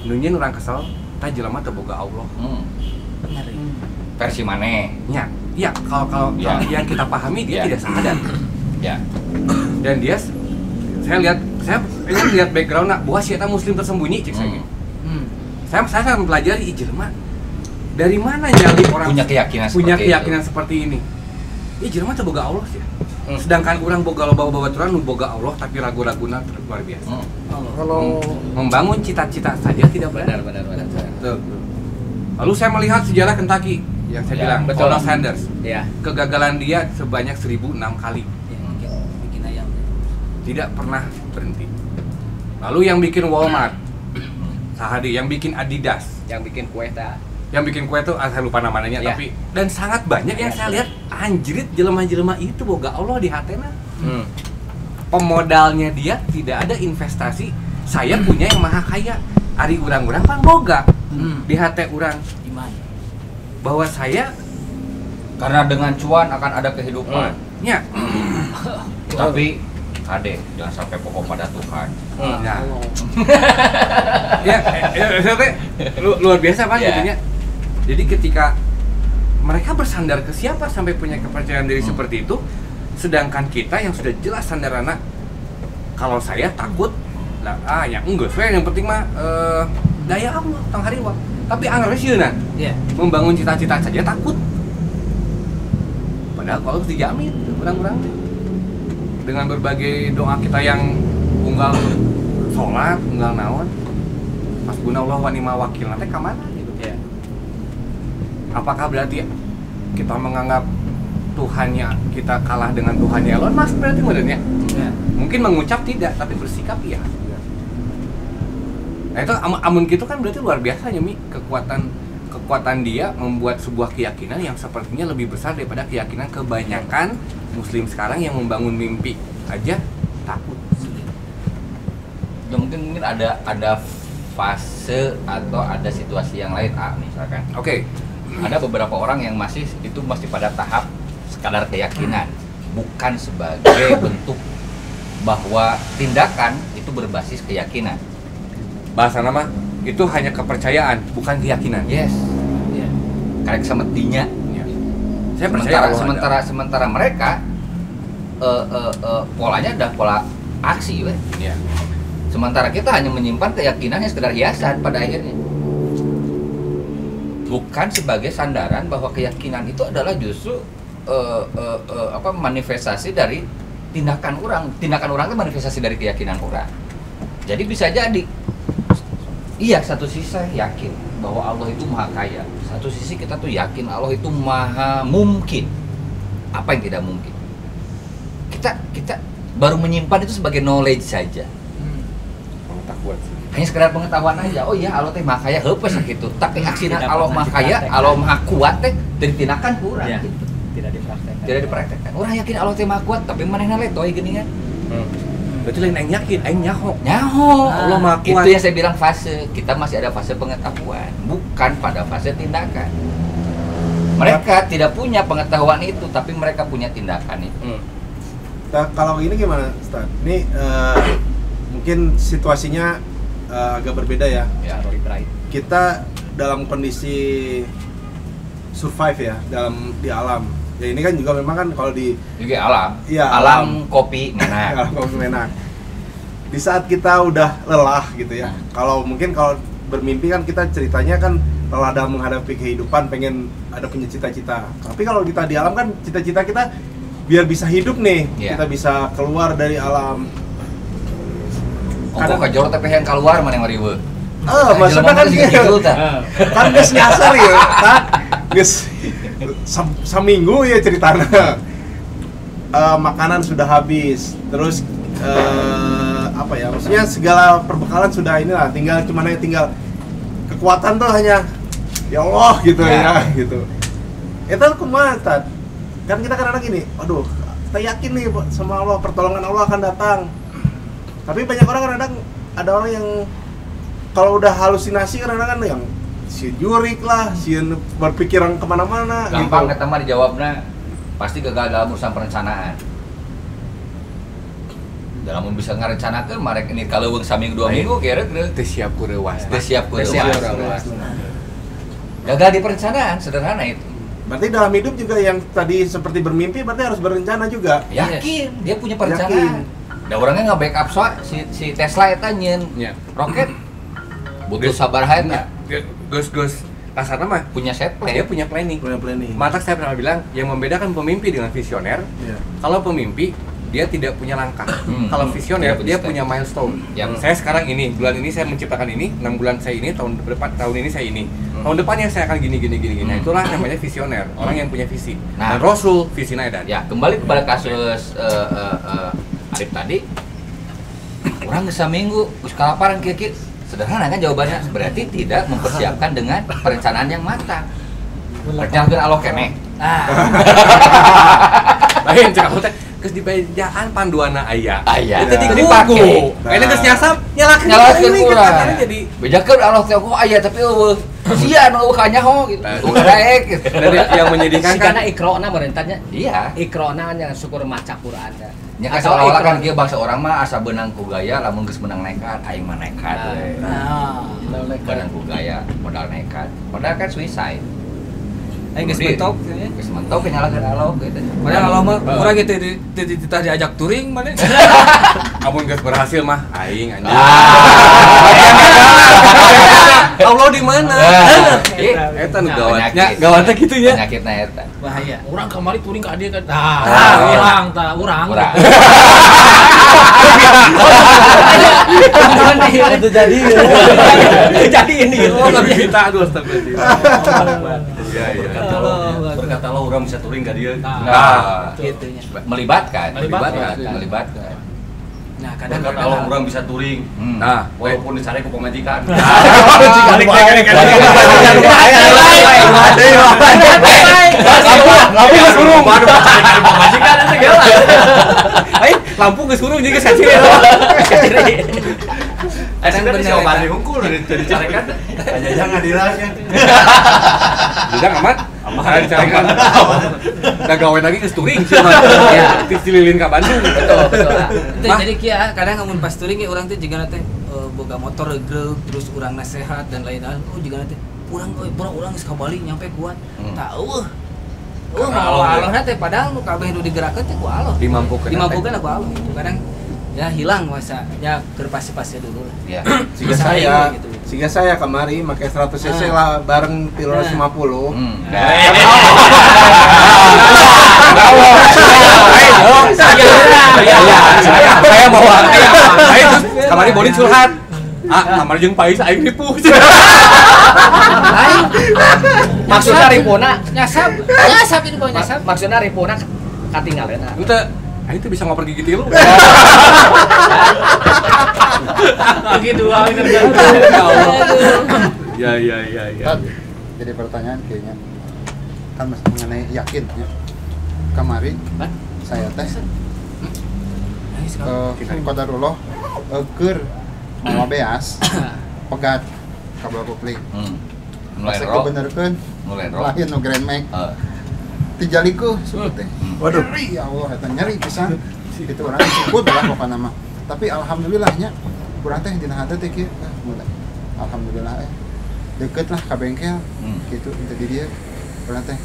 Nunyin orang kesel, ta jelema teu boga Allah. Versi maneh. Ya, kalau yang kita pahami dia tidak sadar. Ya. Dan dia saya pengen lihat background bahwa si eta muslim tersembunyi cek saya. Saya mempelajari jelema dari mana nyali orang punya keyakinan seperti ini. Jelema teu boga Allah sih. Sedangkan orang boga loba babaturan boga Allah tapi ragu-raguna luar biasa. Kalau membangun cita-cita saja tidak benar. Lalu saya melihat sejarah Kentucky yang saya bilang, Colonel Sanders. Ya. Kegagalan dia sebanyak 1006 kali. Bikin ayam. Tidak pernah berhenti. Lalu yang bikin Walmart, Sahadi, yang bikin Adidas, Yang bikin kue tuh saya lupa namanya tapi dan sangat banyak yang saya lihat anjrit jelema-jelema itu boga Allah di hatena. Pemodalnya dia tidak ada investasi. Saya punya yang maha kaya. Ari urang-urang pan boga di hate urang. Iman. Bahwa saya Karena dengan cuan akan ada kehidupan. Ya. Tapi Kade, jangan sampai pokok pada Tuhan. Nah. Luar biasa Pak Ya. gitunya. Jadi ketika mereka bersandar ke siapa sampai punya kepercayaan diri seperti itu, sedangkan kita yang sudah jelas sandaranna kalau saya takut lah ya enggak, saya yang penting mah daya Allah tang hariwang. Tapi anggar sieuna. Iya. Membangun cita-cita saja takut. Padahal kalau harus dijamin orang-orang dengan berbagai doa kita yang unggal sholat, unggal naon, hasbunallah wa ni'mal wakil, nanti kemana gitu ya? Apakah berarti kita menganggap Tuhannya kita kalah dengan Tuhannya Elon Musk berarti modelnya? Ya. Mungkin mengucap tidak, tapi bersikap iya. Nah itu amun gitu kan berarti luar biasa ya Mi, kekuatan dia membuat sebuah keyakinan yang sepertinya lebih besar daripada keyakinan kebanyakan Muslim sekarang yang membangun mimpi aja takut. Ya, mungkin ada fase atau ada situasi yang lain misalkan. Oke. Ada beberapa orang yang masih pada tahap sekadar keyakinan, bukan sebagai bentuk bahwa tindakan itu berbasis keyakinan. Bahasa nama itu hanya kepercayaan, bukan keyakinan. Yes. Ya. Karek semestinya. Ya. Saya percaya sementara mereka polanya adalah pola aksi, we. Ya. Sementara kita hanya menyimpan keyakinan yang sekedar hiasan pada akhirnya. Bukan sebagai sandaran bahwa keyakinan itu adalah justru manifestasi dari tindakan orang. Tindakan orang itu manifestasi dari keyakinan orang. Jadi bisa jadi iya, satu sisi saya yakin bahwa Allah itu maha kaya. Satu sisi kita tuh yakin Allah itu maha mungkin. Apa yang tidak mungkin? Kita baru menyimpan itu sebagai knowledge saja. Pengetahuan sih. Hanya sekedar pengetahuan aja. Oh iya, Allah teh maha kaya, heupeus sakitu. Tapi aksina Allah maha kaya, Allah maha kuat teh dari tindakan kurang Ya. gitu. Tidak dipraktekkan. Tidak dipraktekkan. Orang yakin Allah teh maha kuat, tapi manehna letoy geuningan. Berarti lain aing yakin, aing nyaho. Allah maha kuat. Itu yang saya bilang fase. Kita masih ada fase pengetahuan, bukan pada fase tindakan. Mereka tidak punya pengetahuan itu, tapi mereka punya tindakan itu. Nah, kalau ini gimana, Ustaz? Ini mungkin situasinya agak berbeda ya. Ya. Kita dalam kondisi survive ya, di alam. Ya ini kan juga memang kan kalau di Juga alam. Iya, alam kopi menak. alam kopi menak. Di saat kita udah lelah gitu ya. Kalau bermimpi kan kita ceritanya kan lelah dalam menghadapi kehidupan, pengen ada punya cita-cita. Tapi kalau kita di alam kan cita-cita kita biar bisa hidup nih, kita bisa keluar dari alam. Ongko kajol tapi yang keluar mana yang mariwe. Maksudnya kan gitu. Kan geus nyasar ya, kan? Geus seminggu ya ceritanya. Makanan sudah habis, terus apa ya? Maksudnya segala perbekalan sudah inilah, tinggal kekuatan tuh hanya ya Allah gitu ya gitu. Itu kumaha, Tad? Kan kita kadang gini, aduh, kita yakin nih sama Allah, pertolongan Allah akan datang. Tapi banyak orang kadang ada orang yang kalau udah halusinasi kadang-kadang kan yang si jurik lah, si berpikiran kemana-mana. Gampang gitu. ketemu dijawabnya, pasti gagal dalam urusan perencanaan. Dalam bisa ngarencanakeun marek ini kalau weung saminggu 2 minggu kira-kira Teu siap kureuwas. Gagal di perencanaan, sederhana itu. Berarti dalam hidup juga yang tadi seperti bermimpi berarti harus berencana juga. Yakin, dia punya perencanaan. Ada orangnya nggak backup si Tesla eta nyeun roket. Butuh sabar hae tah. Gus kasarna mah Punya set plan. dia punya planning. Mata saya pernah bilang yang membedakan pemimpi dengan visioner. Kalau pemimpi dia tidak punya langkah. Kalau visioner dia punya milestone. Saya sekarang ini, bulan ini saya menciptakan ini, 6 bulan saya ini, tahun depan tahun ini saya ini. Tahun depannya saya akan gini. Nah, itulah namanya visioner, orang yang punya visi. Nah, Dan Rasul visina edan. Ya, kembali kepada kasus Arif tadi. Orang geus saminggu, geus kalaparan kieu-kieu. Sederhana kan jawabannya, berarti tidak mempersiapkan dengan perencanaan yang matang. Rencanakeun Allah keneh. Lain cek aku teh geus dibejaan panduanna aya. Itu dipake. Kayaknya geus nyasap nyalakeun urang. Jadi bejakeun Allah teh kok aya tapi eueuh. Sian eueuh ka nyaho gitu. Udah daek gitu. Dan yang menyedihkan kan Sikana ikrona merentanya. Iya. Ikrona nya syukur maca Quran. nya kan seolah-olah kan kieu bangsa orang mah asa beunang ku gaya lamun geus menang nekat aing mah nekat we. Beunang ku gaya modal nekat. Padahal kan suicide. Aing geus mentok. Geus mentok nyalakeun Allah gitu. Padahal Allah mah urang gitu dititah diajak touring mane. Amun geus berhasil mah aing anjing. Allah di mana? Eta nu gawatnya. Gawatnya kitu nya. Penyakitna eta. Bahaya. Urang kamari touring ka dia kan. Urang tah, urang. Itu jadi. Jadi ini. Oh, lebih kita aduh astagfirullah. Iya. Berkata Allah orang bisa touring ka dia. Nah, Gitunya. melibatkan. Nah, kadang Berkata Allah orang bisa touring. Nah, Walaupun dicari ku pemajikan. Lampu geus urung jeung geus kaciri. Ada bener hungkul dari carekan. Aja jangan dirasnya. Jujang amat. Amat carekan. Da gawe lagi geus touring sih mah. Ya, dililin ka Bandung. betul. Jadi kieu kadang mun pas touring ge urang teh jigana teh boga motor regreg terus urang nasehat dan lain-lain. Oh jigana teh urang geus kabali nyampe kuat. Tah eueuh. Mau Allah teh padahal nu kabeh nu digerakeun teh ku Allah. Dimampukeun ku Allah. Kadang ya hilang masa ya keur pasti dulu lah. ya. Sehingga saya kemari pakai 100 cc lah bareng 350. Saya bawa terus kamari Boni curhat. Kamari jeung Pais aing ripuh. Maksudnya ripona Nyasap ini bawa nyasap. maksudnya ripona katinggalan. Henteu aing teh bisa ngoper gigi tilu. Lagi dua ini Ya. Tad, jadi pertanyaan kayaknya kan mengenai yakin ya. Kamari saya teh qadarullah keur mau beas pegat kabel kopling. Mulai Pas rock. benerkeun Mulai rock. lain nu Grand Max. Tijalikuh teh. Waduh. Nyeri ya Allah eta nyeri pisan. Itu urang disebut lah pokona mah. Tapi alhamdulillahnya urang teh dina hate teh kieu mulai. Alhamdulillah deket lah ka bengkel gitu jadi dia urang teh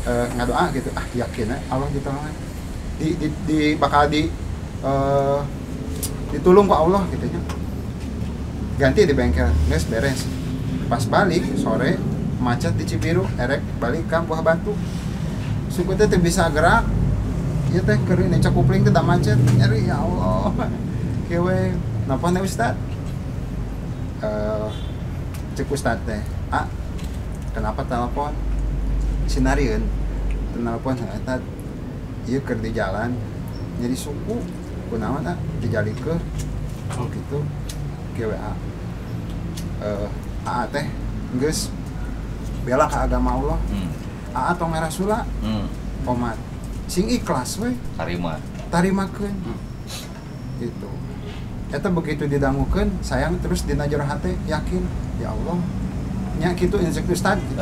ngadoa gitu yakin Allah ditolongan di bakal ditulung ku Allah gitu nya. Ganti di bengkel geus beres. Pas balik sore macet di Cibiru erek balik ka Buah Batu. Suku teh bisa gerak. Ieu teh keur nencak kupling teh da macet. Nyeri ya Allah. Kewe napa nih Ustad? Cek Ustad teh. Kenapa telepon? Sinarieun. Telepon eta ieu keur di jalan. Jadi suku kunaon dijalikeun. Oh gitu. Kewe teh geus bela ka agama Allah. Tong ngarasula. Komat. Sing ikhlas we. Tarimakeun. Gitu. Eta begitu didangukeun, sayang terus dina jero hate yakin, ya Allah. Nya kitu insek Ustad gitu.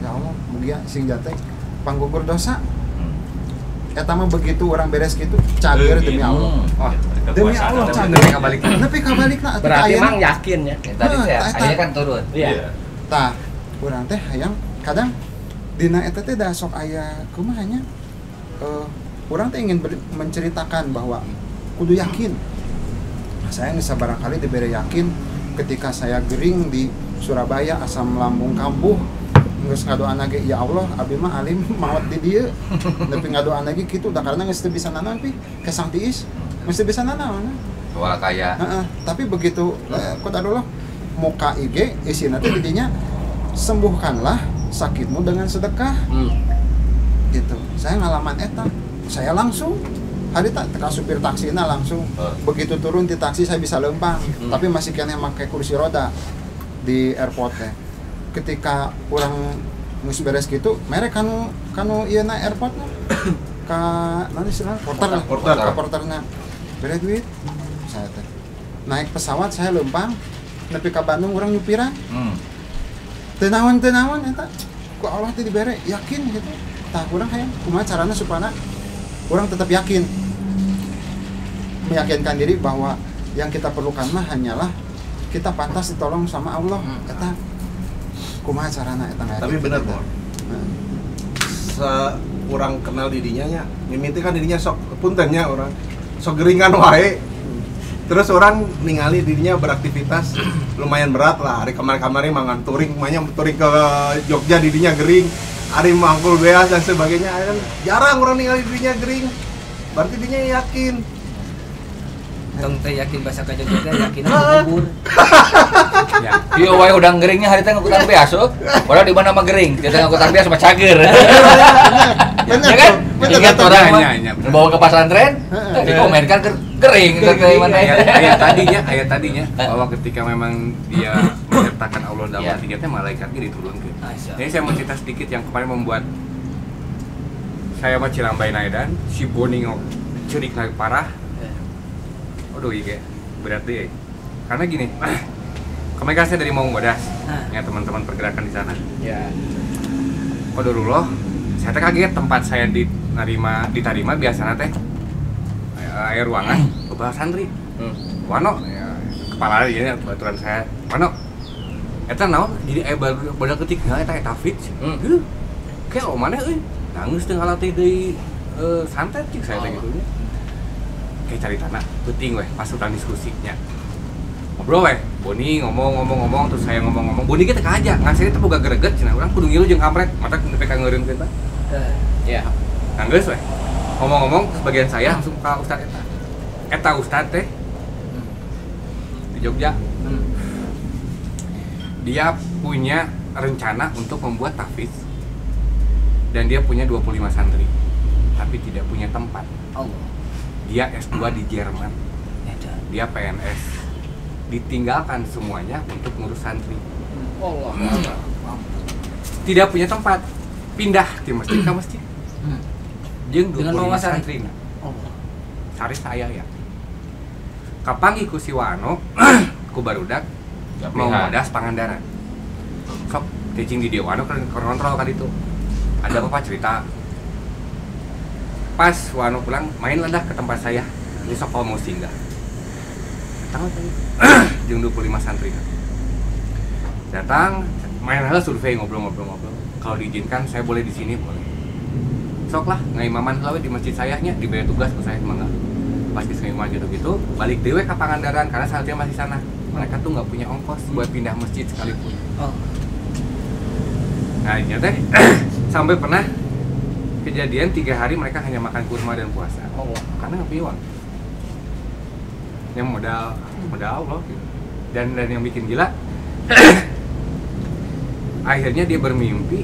Ya Allah, mugia sing jate panggugur dosa. Eta mah begitu orang beres gitu, cager demi Allah. Demi Allah cager. Nepi kabalikna atuh Berarti mang yakin ya. Tadi saya kan turun. Iya. Tah, urang teh hayang kadang dina eta teh da sok aya kumaha nya? Urang teh ingin menceritakan bahwa kudu yakin. Saya bisa barangkali diberi yakin ketika saya gering di Surabaya asam lambung kambuh geus ngadoan lagi ya Allah abi mah alim maot di dieu tapi ngadoan lagi kitu da karena geus teu bisa nanaon pi kesang tiis geus teu bisa nanaon Wala kaya. Tapi begitu qadarullah muka IG isina teh didinya sembuhkanlah sakitmu dengan sedekah. Gitu. Saya ngalaman eta. Saya langsung hari teka supir taksina langsung begitu turun di taksi saya bisa lempang tapi masih kena pakai kursi roda di airport teh. Ketika orang geus beres gitu merek kanu ieu na airport ka nanti sih porterna beres duit saya teh naik pesawat saya lempang nepi ka Bandung orang nyupiran teu naon eta ku Allah teh dibere yakin gitu tah urang hayang kumaha carana supaya orang tetap yakin meyakinkan diri bahwa yang kita perlukan mah hanyalah kita pantas ditolong sama Allah. Eta kumaha carana eta ngari. Tapi bener kok. Kurang kenal dirinya nya. Mimiti kan dirinya sok puntennya orang sok geringan wae. Terus orang ningali dirinya beraktivitas lumayan berat lah. Hari kemarin-kemarin mangan touring, touring ke Jogja dirinya gering. Hari mangkul beas dan sebagainya. Kan jarang orang ningali dirinya gering. Berarti dirinya yakin. Tong teh yakin bahasa ka Jogja teh yakin bubur. Ya. Ieu wae udang geringnya hari teh ngangkutan beas oh. Padahal di mana mah gering, kita ngangkutan beas sama cager. Bener Ya kan? bener Ingat kata orang dia. mah bawa ke pesantren, dikomenkan gering dari mana. Ayat tadinya bahwa ketika memang dia menciptakan Allah dalam Ya. hatinya teh malaikatnya diturunkan. Masya Jadi saya mau cerita sedikit yang kemarin membuat saya mah cilambai naedan, si Boning cerik naik parah. Aduh iya, berat deh. Karena gini, kemarin kan saya dari Maung Badas, ya teman-teman pergerakan di sana. Ya. Qadarullah, saya teh kaget tempat saya diterima biasanya teh air ruangan beberapa santri. Wano, ya, kepala ini aturan saya. Wano, eta naon? Jadi baru ketik nggak eta Fitz. Kayak mana nangis teh ngalatih deui santet cik saya teh gitu nya. Kayak cari tanah, penting weh pas udah diskusinya. Ngobrol weh, Boni ngomong terus saya ngomong. Boni kita aja, ngasih itu boga greget cenah urang kudu ngilu jeung kampret, mata nepi ka ngeureumkeun tah. Ya. Nanggeus weh. Ngomong sebagian saya langsung ke Ustad eta. Eta Ustad teh di Jogja. Dia punya rencana untuk membuat tahfiz. Dan dia punya 25 santri. Tapi tidak punya tempat. Allah. Dia S2 di Jerman. Dia PNS. Ditinggalkan semuanya untuk ngurus santri. Allah. Tidak punya tempat. Pindah di masjid ke masjid. Jeung Dengan 25 bawa sari. santri. Allah. Cari saya ya. Kapangi ku si Wano ku barudak mau ngadas Pangandaran. Sok teaching di dia Wano kontrol kan itu. Ada apa cerita? Pas Wano pulang, main dah ke tempat saya. Ini sok mau singgah. Datang tadi. Jeung 25 santri. Datang, main hal survei ngobrol-ngobrol. Kalau diizinkan saya boleh di sini boleh. Sok lah, ngaimaman lawe di masjid sayanya diberi tugas ke saya mangga. Pas di ngaimaman gitu, balik dewe ke Pangandaran karena saatnya masih sana. Mereka tuh nggak punya ongkos buat pindah masjid sekalipun. Oh. Nah, ini teh sampai pernah kejadian 3 hari mereka hanya makan kurma dan puasa. Allah. Karena nggak punya uang. Yang modal Allah gitu. Dan yang bikin gila akhirnya dia bermimpi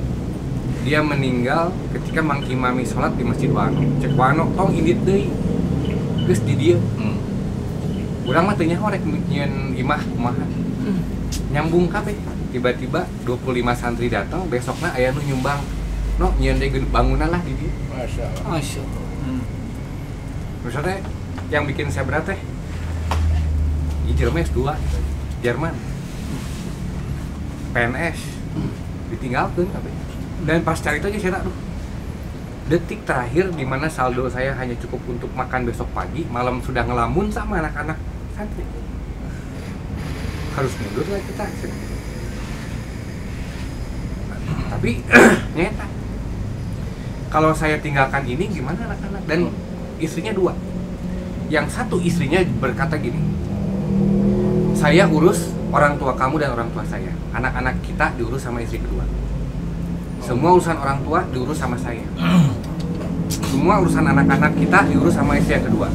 dia meninggal ketika mengimami sholat di Masjid Wano. Cek Wano tong indit deui. Geus di dieu. Urang mah teu nyaho rek nyieun imah kumaha. Nyambung kabeh. Tiba-tiba 25 santri datang, besoknya aya nu nyumbang. No, nyieun deui bangunan lah di dieu. Masya Allah. Maksudnya yang bikin saya berat teh Jerman S2 Jerman PNS ditinggalkan kabeh. Dan pas cari itu aja saya tak detik terakhir di mana saldo saya hanya cukup untuk makan besok pagi, malam sudah ngelamun sama anak-anak santri. Harus mundur lah kita. Tapi nyata kalau saya tinggalkan ini gimana anak-anak? Dan istrinya 2. Yang satu istrinya berkata gini, saya urus orang tua kamu dan orang tua saya. Anak-anak kita diurus sama istri kedua. Semua urusan orang tua diurus sama saya. Semua urusan anak-anak kita diurus sama istri yang kedua.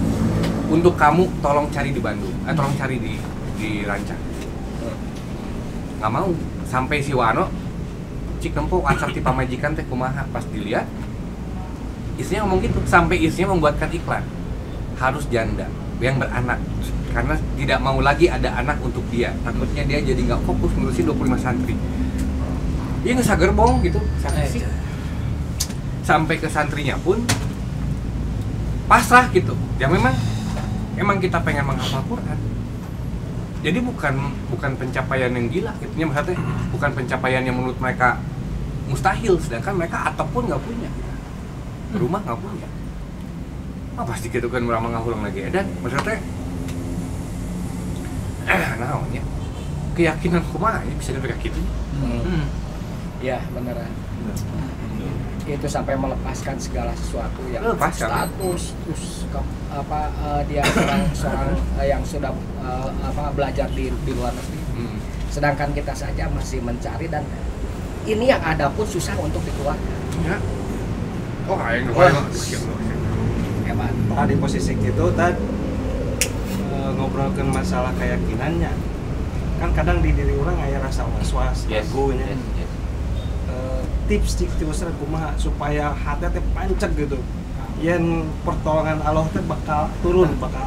Untuk kamu tolong cari di Bandung, tolong cari di Rancang. Nggak mau. Sampai si Wano cik tempo WhatsApp ti pamajikan teh kumaha pas dilihat istrinya ngomong gitu. Sampai istrinya membuatkan iklan harus janda yang beranak karena tidak mau lagi ada anak untuk dia. Takutnya dia jadi nggak fokus ngurusin 25 santri. Dia nggak gerbong gitu, sih. Sampai ke santrinya pun pasrah gitu. Ya memang kita pengen menghafal Quran. Jadi bukan pencapaian yang gila, gitu. Maksudnya bukan pencapaian yang menurut mereka mustahil, sedangkan mereka atap pun nggak punya, rumah nggak punya. pasti gitu kan urang ngahulang lagi dan maksudnya naonnya keyakinan kumaha ya bisa sampai kitu. Ya beneran. Itu sampai melepaskan segala sesuatu yang status terus dia seorang yang sudah belajar di luar negeri. Sedangkan kita saja masih mencari dan ini yang ada pun susah untuk dikeluarkan. Ya. Oh, aing hebat. Di posisi itu tadi ngobrolkan masalah keyakinannya. Kan kadang di diri orang aya rasa was-was, ragunya. Tips kumaha supaya hati teh pancet gitu. Yen pertolongan Allah teh bakal turun, bakal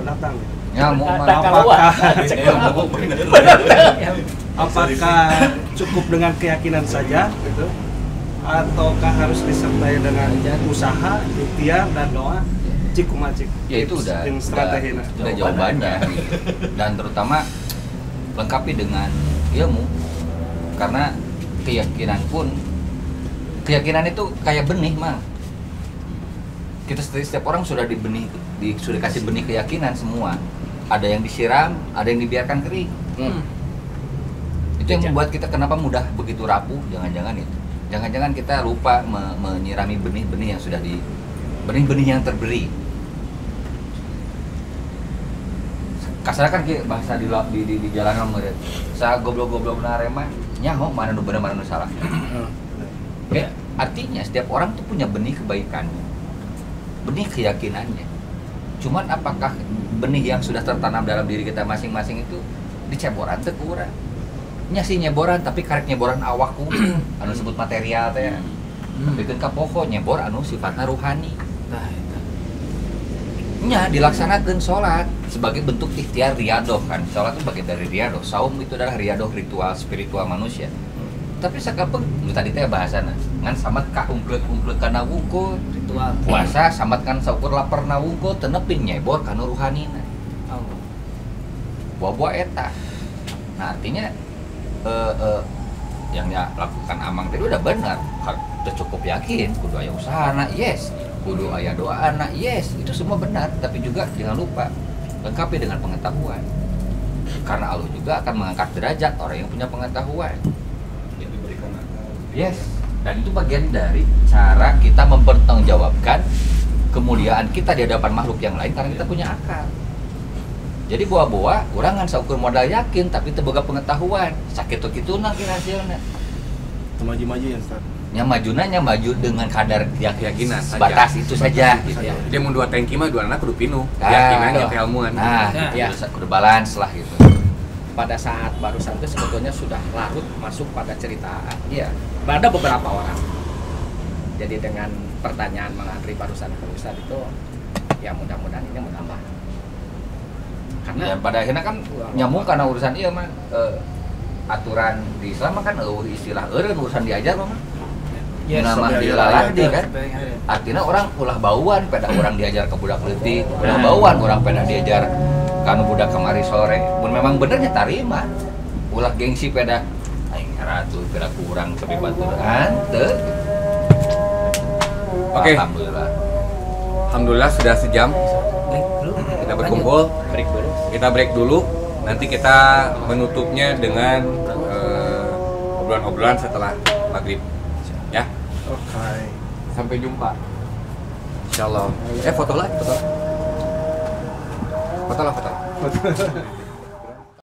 datang gitu. Apakah cukup dengan keyakinan saja gitu? Ataukah harus disertai dengan usaha, ikhtiar dan doa? Cik. Ya itu udah jawabannya gitu. Dan terutama lengkapi dengan ilmu karena keyakinan itu kayak benih mang. Kita setiap orang sudah sudah kasih benih keyakinan semua. Ada yang disiram, ada yang dibiarkan kering. Itu yang membuat kita kenapa mudah begitu rapuh. Jangan-jangan itu. Jangan-jangan kita lupa menyirami benih-benih yang sudah benih-benih yang terberi. Kasarnya kan bahasa di jalanan murid. Sa goblok-goblok narema nyaho mana nu bener mana nu salah. Oke, artinya setiap orang tuh punya benih kebaikannya, benih keyakinannya. Cuman apakah benih yang sudah tertanam dalam diri kita masing-masing itu diceboran teu kurang? Nya sih nyeboran tapi karek nyeboran awakku anu sebut material teh. Tapi kan ka pokok nyebor anu sifatna ruhani. Nah, eta. Nya dilaksanakeun salat sebagai bentuk ikhtiar riyadoh kan. Salat itu bagian dari riyadoh. Saum itu adalah riyadoh ritual spiritual manusia. Tapi sakapeng tadi teh bahasana ngan samat ka ungkleuk kana wungkul ritual puasa samat kan saukur lapar na wungkul teu nepi nyebor kana ruhanina. Buah-buah eta. Nah, artinya yang lakukan amang tadi udah benar. Udah cukup yakin, kudu aya usahana, yes. Kudu aya doana, yes. Itu semua benar, tapi juga jangan lupa lengkapi dengan pengetahuan. Karena Allah juga akan mengangkat derajat orang yang punya pengetahuan. Yes, dan itu bagian dari cara kita mempertanggungjawabkan kemuliaan kita di hadapan makhluk yang lain karena kita punya akal. Jadi bawa-bawa, orang kan saukur modal yakin tapi teu boga pengetahuan. Sakitu-kituna ki hasilna. Maju-maju ya, Ustaz. Nya maju dengan kadar keyakinan batas itu saja gitu ya. Dia mau dua tangki mah dua anak kudu pinuh. Keyakinannya keilmuan. Nah, ya kudu balance lah gitu. Pada saat barusan itu sebetulnya sudah larut masuk pada cerita. Iya. Ada beberapa orang. Jadi dengan pertanyaan mengantri barusan ke Ustaz itu, ya mudah-mudahan ini menambah. Karena ya, pada akhirnya kan nyambung karena urusan iya mah aturan di Islam kan istilah eureun urusan diajar mah. Ya, nama dilaladi kan. Artinya orang ulah bauan pada orang diajar ke budak leutik, ulah bauan orang pada diajar kanu budak kemari sore. Mun memang benernya tarima. Ulah gengsi pada aing ratu kira kurang tapi baturan teu. Oke. Alhamdulillah sudah sejam. Kita berkumpul. Kita break dulu. Nanti kita menutupnya dengan obrolan-obrolan setelah maghrib. Ya. Oke. Sampai jumpa. Insyaallah. Foto lah.